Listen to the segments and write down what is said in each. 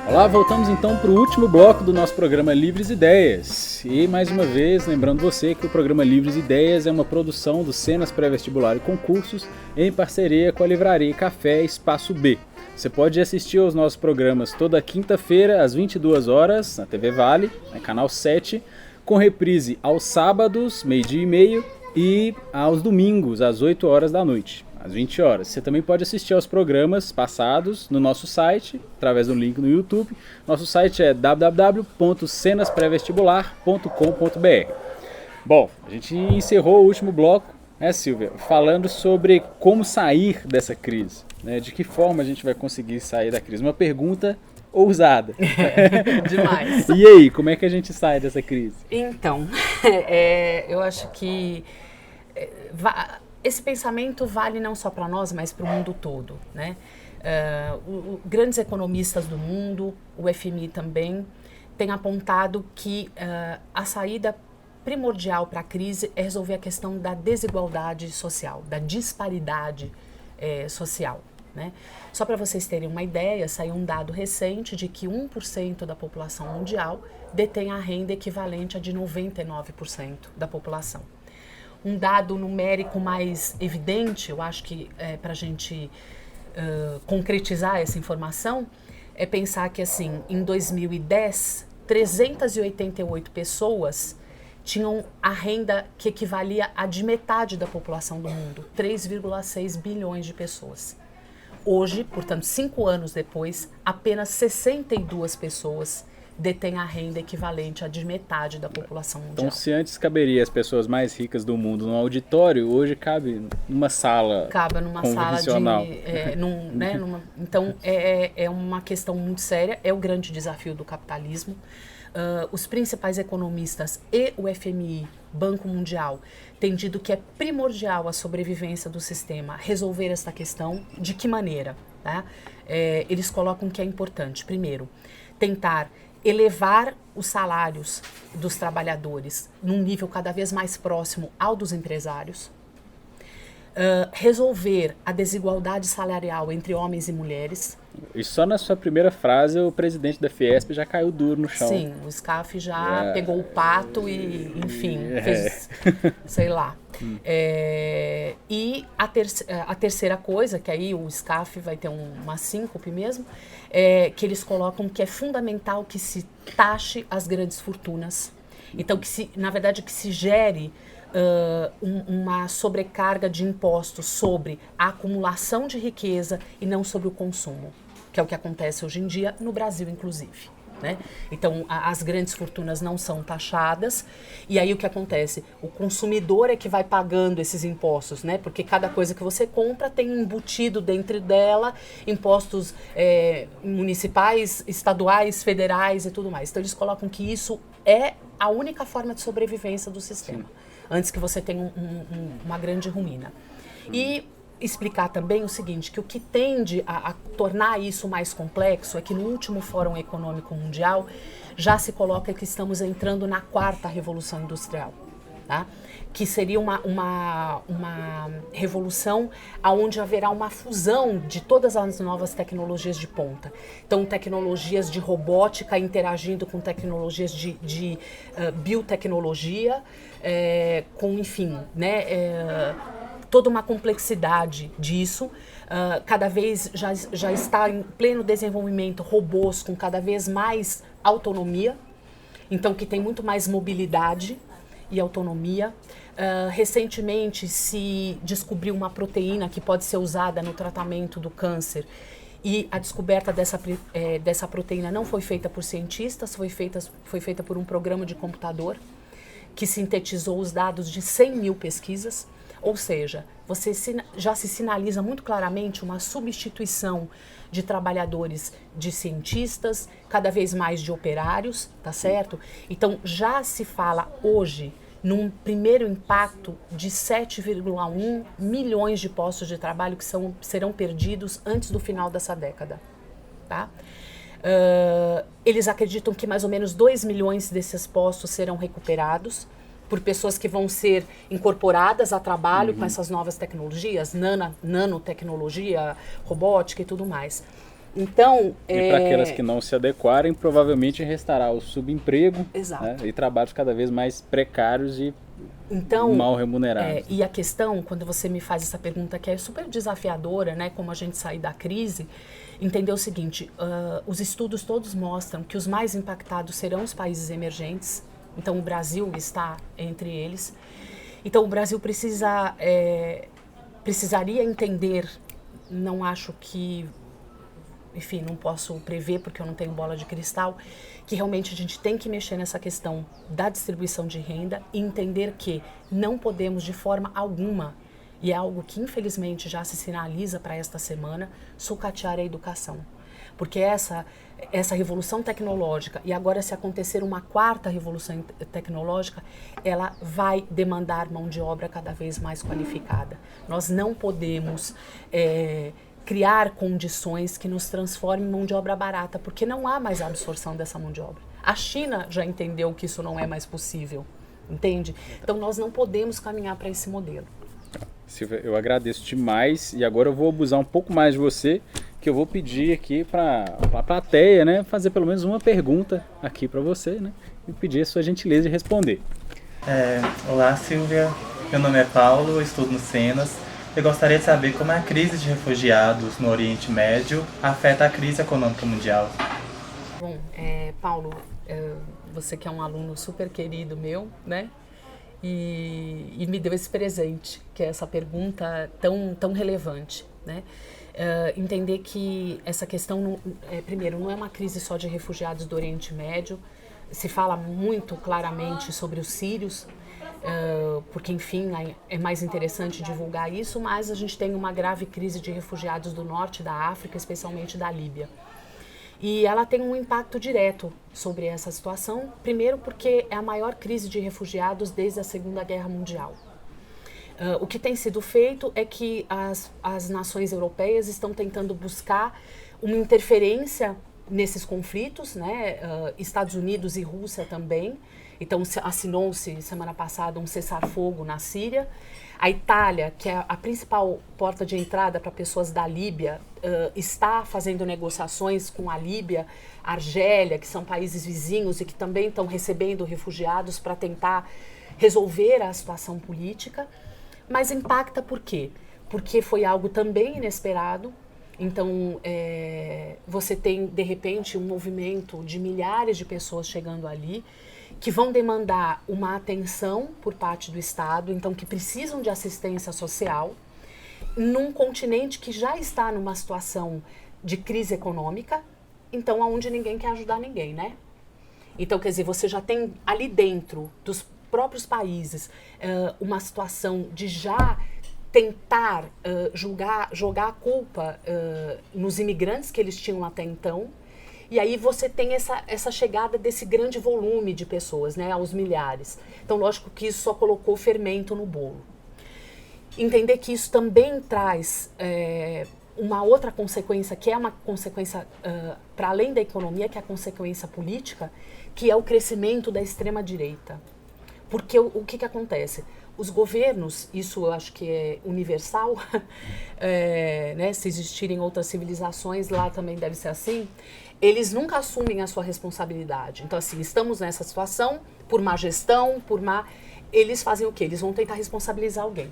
Olá, voltamos então para o último bloco do nosso programa Livres Ideias. E mais uma vez, lembrando você que o programa Livres Ideias é uma produção do Cenas Pré-Vestibular e Concursos em parceria com a Livraria Café Espaço B. Você pode assistir aos nossos programas toda quinta-feira às 22 horas na TV Vale, no canal 7, com reprise aos sábados, 12h30 e aos domingos às 8 horas da noite. Às 20 horas. Você também pode assistir aos programas passados no nosso site, através do link no YouTube. Nosso site é www.cenasprevestibular.com.br. Bom, a gente encerrou o último bloco, né, Silvia, falando sobre como sair dessa crise, né? De que forma a gente vai conseguir sair da crise. Uma pergunta ousada. Demais. E aí, como é que a gente sai dessa crise? Então, eu acho que esse pensamento vale não só para nós, mas para o mundo todo, né? Grandes economistas do mundo, o FMI também, têm apontado que a saída primordial para a crise é resolver a questão da desigualdade social, da disparidade social, né? Só para vocês terem uma ideia, saiu um dado recente de que 1% da população mundial detém a renda equivalente a de 99% da população. Um dado numérico mais evidente, eu acho que para a gente concretizar essa informação, é pensar que assim, em 2010, 388 pessoas tinham a renda que equivalia a de metade da população do mundo, 3,6 bilhões de pessoas. Hoje, portanto, 5 anos depois, apenas 62 pessoas detém a renda equivalente a de metade da população mundial. Então, se antes caberia as pessoas mais ricas do mundo num auditório, hoje cabe numa sala Cabe numa sala de... Então, é uma questão muito séria, é o grande desafio do capitalismo. Os principais economistas e o FMI, Banco Mundial, têm dito que é primordial a sobrevivência do sistema resolver essa questão. De que maneira? Tá? Eles colocam que é importante, primeiro, tentar elevar os salários dos trabalhadores num nível cada vez mais próximo ao dos empresários, resolver a desigualdade salarial entre homens e mulheres. E só na sua primeira frase o presidente da Fiesp já caiu duro no chão. Sim, o SCAF já pegou o pato e, enfim, fez, sei lá. E a terceira coisa, que aí o SCAF vai ter uma síncope mesmo, que eles colocam que é fundamental que se taxe as grandes fortunas. Então, na verdade, que se gere uma sobrecarga de impostos sobre a acumulação de riqueza e não sobre o consumo, que é o que acontece hoje em dia no Brasil, inclusive, né? Então, as grandes fortunas não são taxadas e aí o que acontece? O consumidor é que vai pagando esses impostos, né? Porque cada coisa que você compra tem embutido dentro dela impostos municipais, estaduais, federais e tudo mais. Então, eles colocam que isso é a única forma de sobrevivência do sistema. Sim. Antes que você tenha uma grande ruína. E explicar também o seguinte, que o que tende a tornar isso mais complexo é que no último Fórum Econômico Mundial já se coloca que estamos entrando na 4ª Revolução Industrial, tá? Que seria uma revolução onde haverá uma fusão de todas as novas tecnologias de ponta. Então, tecnologias de robótica interagindo com tecnologias de biotecnologia, com, enfim, né, toda uma complexidade disso. Cada vez já está em pleno desenvolvimento robôs com cada vez mais autonomia, então que tem muito mais mobilidade e autonomia. Recentemente se descobriu uma proteína que pode ser usada no tratamento do câncer e a descoberta dessa proteína não foi feita por cientistas, foi feita por um programa de computador que sintetizou os dados de 100 mil pesquisas. Ou seja, já se sinaliza muito claramente uma substituição de trabalhadores de cientistas, cada vez mais de operários, tá certo? Então, já se fala hoje num primeiro impacto de 7,1 milhões de postos de trabalho que serão perdidos antes do final dessa década, tá? Eles acreditam que mais ou menos 2 milhões desses postos serão recuperados, por pessoas que vão ser incorporadas a trabalho com essas novas tecnologias, nanotecnologia, robótica e tudo mais. Então, e para aquelas que não se adequarem, provavelmente restará o subemprego, né, e trabalhos cada vez mais precários e mal remunerados. E a questão, quando você me faz essa pergunta que é super desafiadora, né, como a gente sair da crise, entender o seguinte, os estudos todos mostram que os mais impactados serão os países emergentes. Então, o Brasil está entre eles. Então, o Brasil precisaria entender, não acho que, enfim, não posso prever porque eu não tenho bola de cristal, que realmente a gente tem que mexer nessa questão da distribuição de renda e entender que não podemos de forma alguma, e é algo que infelizmente já se sinaliza para esta semana, sucatear a educação. Porque essa revolução tecnológica, e agora se acontecer uma quarta revolução tecnológica, ela vai demandar mão de obra cada vez mais qualificada. Nós não podemos criar condições que nos transformem em mão de obra barata, porque não há mais a absorção dessa mão de obra. A China já entendeu que isso não é mais possível, entende? Então nós não podemos caminhar para esse modelo. Silvia, eu agradeço demais e agora eu vou abusar um pouco mais de você, que eu vou pedir aqui para a plateia, né, fazer pelo menos uma pergunta aqui para você, né, e pedir a sua gentileza de responder. Olá, Silvia. Meu nome é Paulo, eu estudo no Senas. Eu gostaria de saber como a crise de refugiados no Oriente Médio afeta a crise econômica mundial. Bom, Paulo, você que é um aluno super querido meu, né? E me deu esse presente, que é essa pergunta tão relevante, né? Entender que essa questão, primeiro, não é uma crise só de refugiados do Oriente Médio. Se fala muito claramente sobre os sírios, porque, enfim, é mais interessante divulgar isso, mas a gente tem uma grave crise de refugiados do norte da África, especialmente da Líbia. E ela tem um impacto direto sobre essa situação, primeiro porque é a maior crise de refugiados desde a Segunda Guerra Mundial. O que tem sido feito é que as nações europeias estão tentando buscar uma interferência nesses conflitos, né? Estados Unidos e Rússia também. Então, assinou-se semana passada um cessar-fogo na Síria. A Itália, que é a principal porta de entrada para pessoas da Líbia, está fazendo negociações com a Líbia, Argélia, que são países vizinhos e que também estão recebendo refugiados para tentar resolver a situação política. Mas impacta por quê? Porque foi algo também inesperado. Então, você tem, de repente, um movimento de milhares de pessoas chegando ali, que vão demandar uma atenção por parte do Estado, então que precisam de assistência social, num continente que já está numa situação de crise econômica, então onde ninguém quer ajudar ninguém, né? Então, quer dizer, você já tem ali dentro dos próprios países uma situação de já tentar jogar a culpa nos imigrantes que eles tinham até então. E aí você tem essa chegada desse grande volume de pessoas, né, aos milhares. Então, lógico que isso só colocou fermento no bolo. Entender que isso também traz uma outra consequência, que é uma consequência para além da economia, que é a consequência política, que é o crescimento da extrema-direita. Porque o que acontece? Os governos, isso eu acho que é universal, né, se existirem outras civilizações, lá também deve ser assim, eles nunca assumem a sua responsabilidade. Então, assim, estamos nessa situação, por má gestão, eles fazem o quê? Eles vão tentar responsabilizar alguém.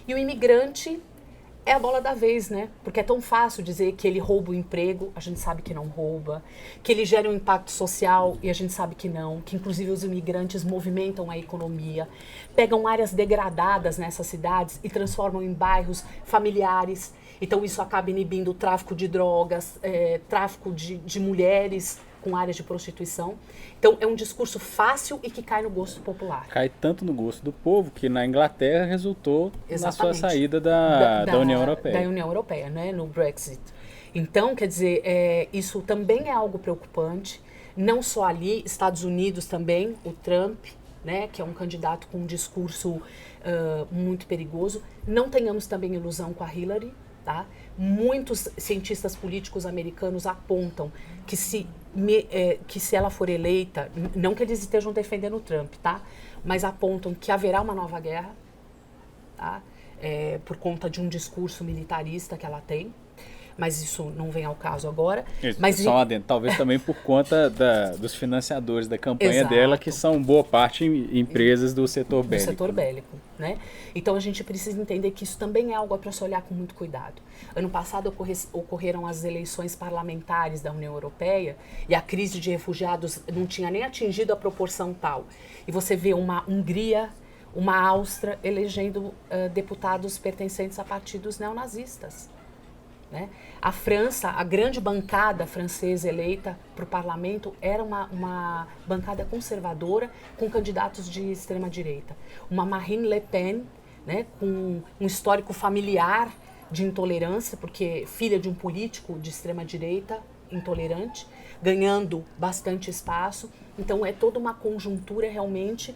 E o imigrante é a bola da vez, né? Porque é tão fácil dizer que ele rouba o emprego, a gente sabe que não rouba, que ele gera um impacto social e a gente sabe que não, que inclusive os imigrantes movimentam a economia, pegam áreas degradadas nessas cidades e transformam em bairros familiares. Então isso acaba inibindo o tráfico de drogas, tráfico de mulheres com áreas de prostituição. Então é um discurso fácil e que cai no gosto popular. Cai tanto no gosto do povo que na Inglaterra resultou na sua saída da União Europeia. Da União Europeia, né, no Brexit. Então, quer dizer, isso também é algo preocupante. Não só ali, Estados Unidos também, o Trump, né, que é um candidato com um discurso muito perigoso. Não tenhamos também ilusão com a Hillary. Tá? Muitos cientistas políticos americanos apontam que se ela for eleita, não que eles estejam defendendo o Trump, tá? mas apontam que haverá uma nova guerra, tá? Por conta de um discurso militarista que ela tem. Mas isso não vem ao caso agora. Mas só uma adendo, talvez também por conta dos financiadores da campanha Exato. dela, que são boa parte empresas do setor bélico. Do setor bélico, né? Então a gente precisa entender que isso também é algo para se olhar com muito cuidado. Ano passado ocorreram as eleições parlamentares da União Europeia e a crise de refugiados não tinha nem atingido a proporção tal. E você vê uma Hungria, uma Áustria elegendo deputados pertencentes a partidos neonazistas. Né? A França, a grande bancada francesa eleita para o parlamento era uma bancada conservadora com candidatos de extrema-direita. Uma Marine Le Pen, né, com um histórico familiar de intolerância, porque filha de um político de extrema-direita intolerante, ganhando bastante espaço. Então é toda uma conjuntura realmente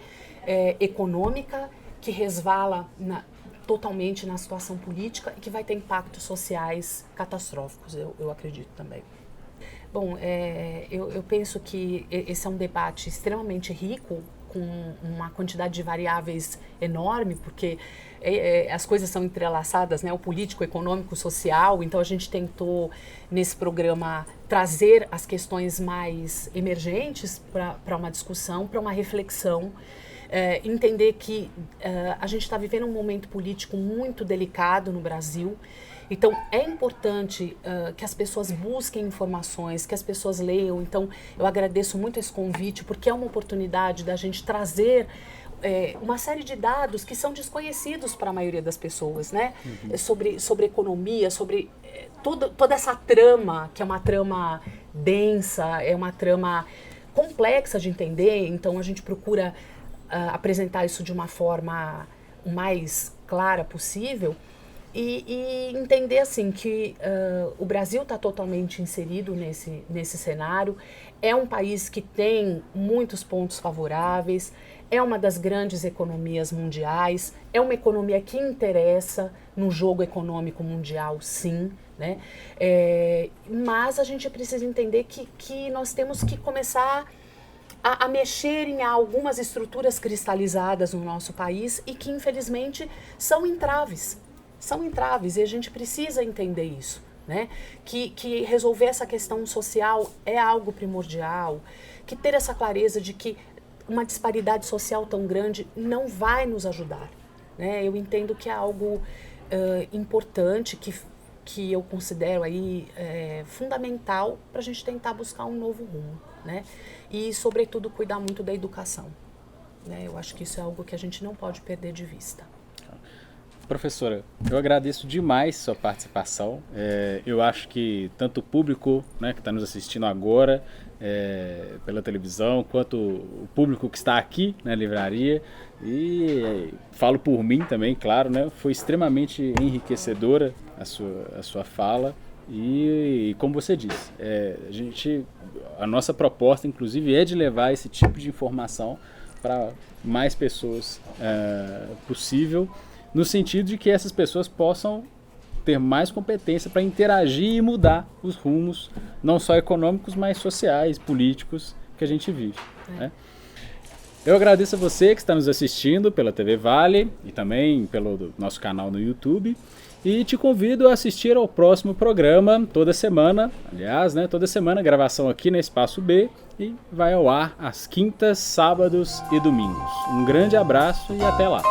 econômica que resvala totalmente na situação política e que vai ter impactos sociais catastróficos, eu acredito também. Bom, eu penso que esse é um debate extremamente rico, com uma quantidade de variáveis enorme, porque as coisas são entrelaçadas, né? O político, o econômico, o social. Então a gente tentou, nesse programa, trazer as questões mais emergentes para uma discussão, para uma reflexão. Entender que a gente está vivendo um momento político muito delicado no Brasil. Então, é importante que as pessoas busquem informações, que as pessoas leiam. Então, eu agradeço muito esse convite, porque é uma oportunidade da gente trazer uma série de dados que são desconhecidos para a maioria das pessoas, né? Sobre economia, sobre toda essa trama, que é uma trama densa, é uma trama complexa de entender. Então, a gente procura apresentar isso de uma forma o mais clara possível e entender assim que o Brasil está totalmente inserido nesse cenário. É um país que tem muitos pontos favoráveis, é uma das grandes economias mundiais, é uma economia que interessa no jogo econômico mundial, sim, né? Mas a gente precisa entender que nós temos que começar a mexer em algumas estruturas cristalizadas no nosso país e que, infelizmente, são entraves. São entraves e a gente precisa entender isso, né? Que resolver essa questão social é algo primordial, que ter essa clareza de que uma disparidade social tão grande não vai nos ajudar, né? Eu entendo que é algo importante, que eu considero aí fundamental para a gente tentar buscar um novo rumo, né? E, sobretudo, cuidar muito da educação, né? Eu acho que isso é algo que a gente não pode perder de vista. Professora, eu agradeço demais sua participação. Eu acho que tanto o público, né, que está nos assistindo agora pela televisão, quanto o público que está aqui na livraria, e falo por mim também, claro, né, foi extremamente enriquecedora a sua fala. E como você disse, a nossa proposta, inclusive, é de levar esse tipo de informação para mais pessoas possível, no sentido de que essas pessoas possam ter mais competência para interagir e mudar os rumos, não só econômicos, mas sociais, políticos que a gente vive, né? Eu agradeço a você que está nos assistindo pela TV Vale e também pelo nosso canal no YouTube. E te convido a assistir ao próximo programa toda semana, aliás, né, toda semana, gravação aqui na Espaço B, e vai ao ar às quintas, sábados e domingos. Um grande abraço e até lá!